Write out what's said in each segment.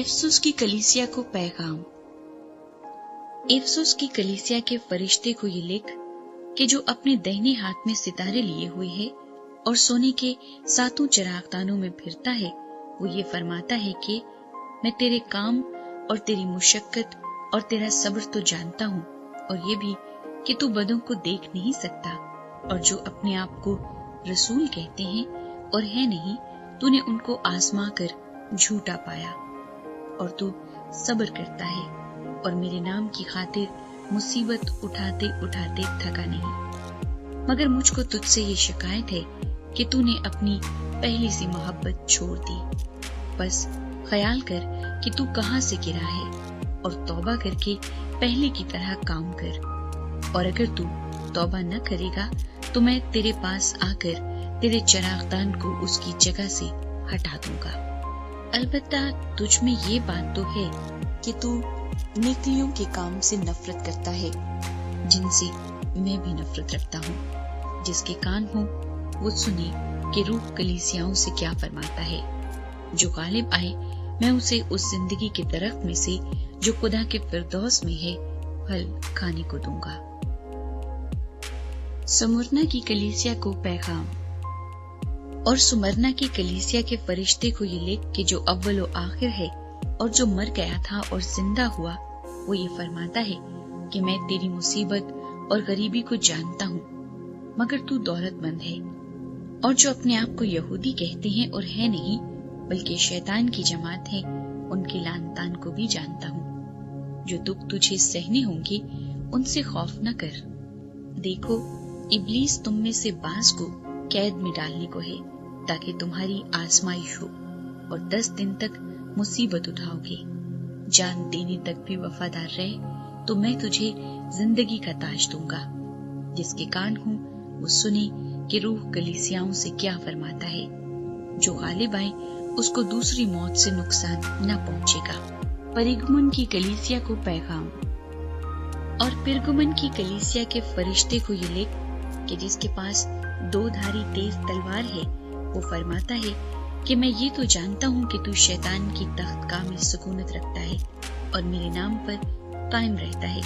इफसुस की कलीसिया को पैगाम। इफसुस की कलीसिया के फरिश्ते को ये लिख कि जो अपने दाहिने हाथ में सितारे लिए हुए है और सोने के 7 चिरागदानों में फिरता है, वो ये फरमाता है कि मैं तेरे काम और तेरी मुशक्कत और तेरा सब्र तो जानता हूँ, और ये भी कि तू बदों को देख नहीं सकता, और जो अपने आप को रसूल कहते हैं और है नहीं, तूने उनको आजमा कर झूठा पाया, और तू सब्र करता है और मेरे नाम की खातिर मुसीबत उठाते उठाते थका नहीं। मगर मुझको तुझसे ये शिकायत है कि तूने अपनी पहली सी मोहब्बत छोड़ दी। बस ख्याल कर कि तू कहाँ से गिरा है और तौबा करके पहले की तरह काम कर, और अगर तू तौबा न करेगा तो मैं तेरे पास आकर तेरे चिरागदान को उसकी जगह से हटा दूंगा। अलबत्ता तुझ में ये बात तो है कि तू नेकियों के काम से नफरत करता है, जिनसे मैं भी नफरत रखता हूँ। जिसके कान हो वो सुने कि रूह कलीसियाओं से क्या फरमाता है। जो गालिब आए मैं उसे उस जिंदगी के दरख्त में से जो खुदा के फिरदौस में है फल खाने को दूंगा। सुमरना की कलीसिया को पैगाम। और सुमरना की कलीसिया के फरिश्ते को ये लिख कि जो अव्वल व आखिर है और जो मर गया था और जिंदा हुआ, वो ये फरमाता है कि मैं तेरी मुसीबत और गरीबी को जानता हूँ, मगर तू दौलतमंद है। और जो अपने आप को यहूदी कहते हैं और है नहीं बल्कि शैतान की जमात है, उनके लान तान को भी जानता हूँ। जो दुख तुझे सहने होंगे उनसे खौफ न कर। देखो, इब्लीस तुम में से बाज को कैद में डालने को है, ताकि तुम्हारी आजमाइश हो और 10 दिन तक मुसीबत उठाओगे। जान देने तक भी वफादार रहे तो मैं तुझे जिंदगी का ताज दूंगा। जिसके कान हो वो सुने कि रूह कलीसियाओं से क्या फरमाता है। जो गालिब आए उसको दूसरी मौत से नुकसान न पहुंचेगा। परिगमन की कलीसिया को पैगाम। और पिरगमन की कलीसिया के फरिश्ते को ये लिख कि जिसके पास 2 धारी तेज तलवार है, वो फरमाता है कि मैं ये तो जानता हूँ कि तू शैतान की तख्तगाह में सुकूनत रखता है और मेरे नाम पर कायम रहता है।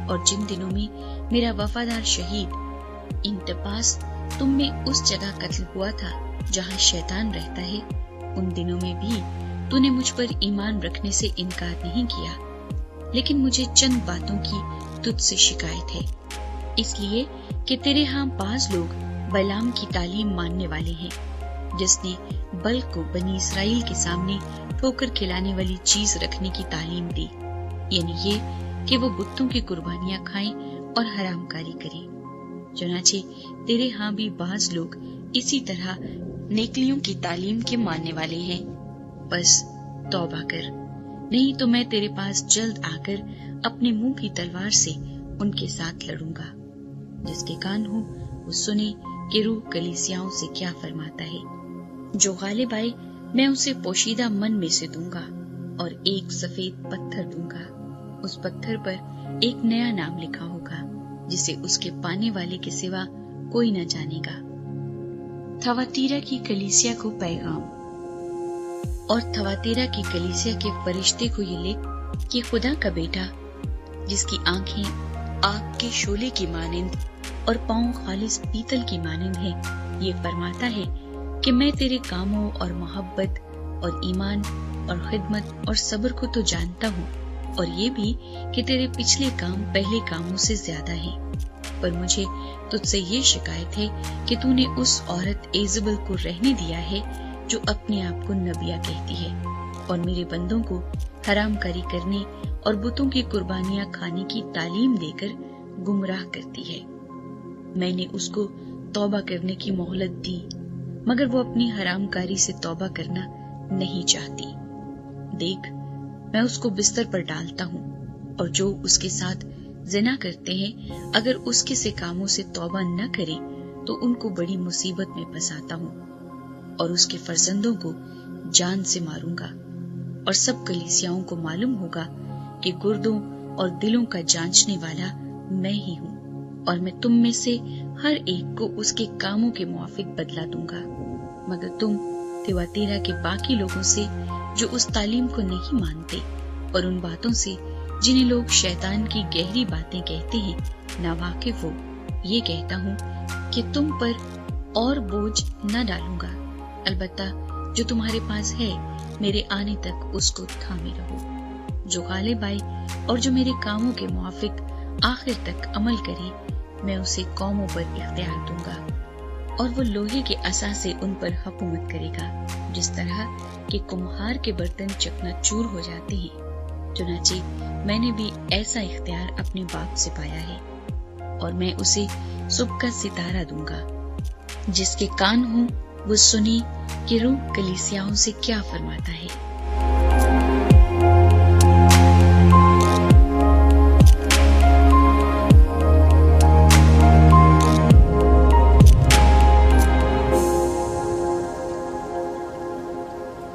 और जिन दिनों में मेरा वफादार शहीद इंतपास तुम में उस जगह कत्ल हुआ था जहाँ शैतान रहता है, उन दिनों में भी तूने मुझ पर ईमान रखने से इनकार नहीं किया। लेकिन मुझे चंद बातों की तुझसे शिकायत है, इसलिए कि तेरे यहाँ बाज लोग बलाम की तालीम मानने वाले हैं, जिसने बल को बनी इसराइल के सामने ठोकर खिलाने वाली चीज रखने की तालीम दी, यानी ये कि वो बुतों की कुर्बानियां खाएं और हरामकारी करें। चुनाचे तेरे यहाँ भी बाज लोग इसी तरह नेकियों की तालीम के मानने वाले हैं। बस तौबा कर, नहीं तो मैं तेरे पास जल्द आकर अपने मुंह की तलवार से उनके साथ लड़ूंगा। जिसके कान हो वो सुने कि रूह कलीसियाओं से क्या फरमाता है। जो गालिब आए मैं उसे पोशीदा मन में से दूंगा और एक सफेद पत्थर दूंगा। उस पत्थर पर एक नया नाम लिखा होगा, जिसे उसके पाने वाले के सिवा कोई न जानेगा। थवातीरा की कलीसिया को पैगाम। और थवातीरा की कलीसिया के फरिश्ते को ये लिख कि खुदा का बेटा, जिसकी आंखें आग के शोले की मानिंद और पांव खालिस पीतल की मानिंद है, ये फरमाता है कि मैं तेरे कामों और मोहब्बत और ईमान और खिदमत और सब्र को तो जानता हूँ, और ये भी कि तेरे पिछले काम पहले कामों से ज्यादा हैं। पर मुझे तुझसे ये शिकायत है कि तूने उस औरत एजबल को रहने दिया है जो अपने आप को नबिया कहती है और मेरे बंदों को हरामकारी करने और बुतों की कुर्बानियां खाने की तालीम देकर गुमराह करती है। मैंने उसको तौबा करने की मोहलत दी, मगर वो अपनी हरामकारी से तौबा करना नहीं चाहती। देख, मैं उसको बिस्तर पर डालता हूँ, और जो उसके साथ जिना करते हैं अगर उसके से कामों से तौबा न करे तो उनको बड़ी मुसीबत में फंसाता हूँ, और उसके फर्जंदों को जान से मारूंगा। और सब कलीसियाओं को मालूम होगा कि गुर्दों और दिलों का जांचने वाला मैं ही हूँ, और मैं तुम में से हर एक को उसके कामों के मुआफिक बदला दूंगा। मगर तुम तिवातीरा के बाकी लोगों से جو اس تعلیم کو نہیں مانتے اور ان باتوں سے جنہیں لوگ شیطان کی گہری باتیں کہتے ہیں ناواقف ہو، یہ کہتا ہوں کہ تم پر اور بوجھ نہ ڈالوں گا، البتہ جو تمہارے پاس ہے میرے آنے تک اس کو تھامے رہو۔ جو غالب آئے اور جو میرے کاموں کے موافق آخر تک عمل کرے، میں اسے قوموں پر اختیار دوں گا، اور وہ لوہے کے عصا سے ان پر حکومت کرے گا، جس طرح کہ کمہار کے برتن چکنا چور ہو جاتے ہیں۔ چنانچہ میں نے بھی ایسا اختیار اپنے باپ سے پایا ہے، اور میں اسے صبح کا ستارہ دوں گا۔ جس کے کان ہوں وہ سنی کہ روح کلیسیاؤں سے کیا فرماتا ہے۔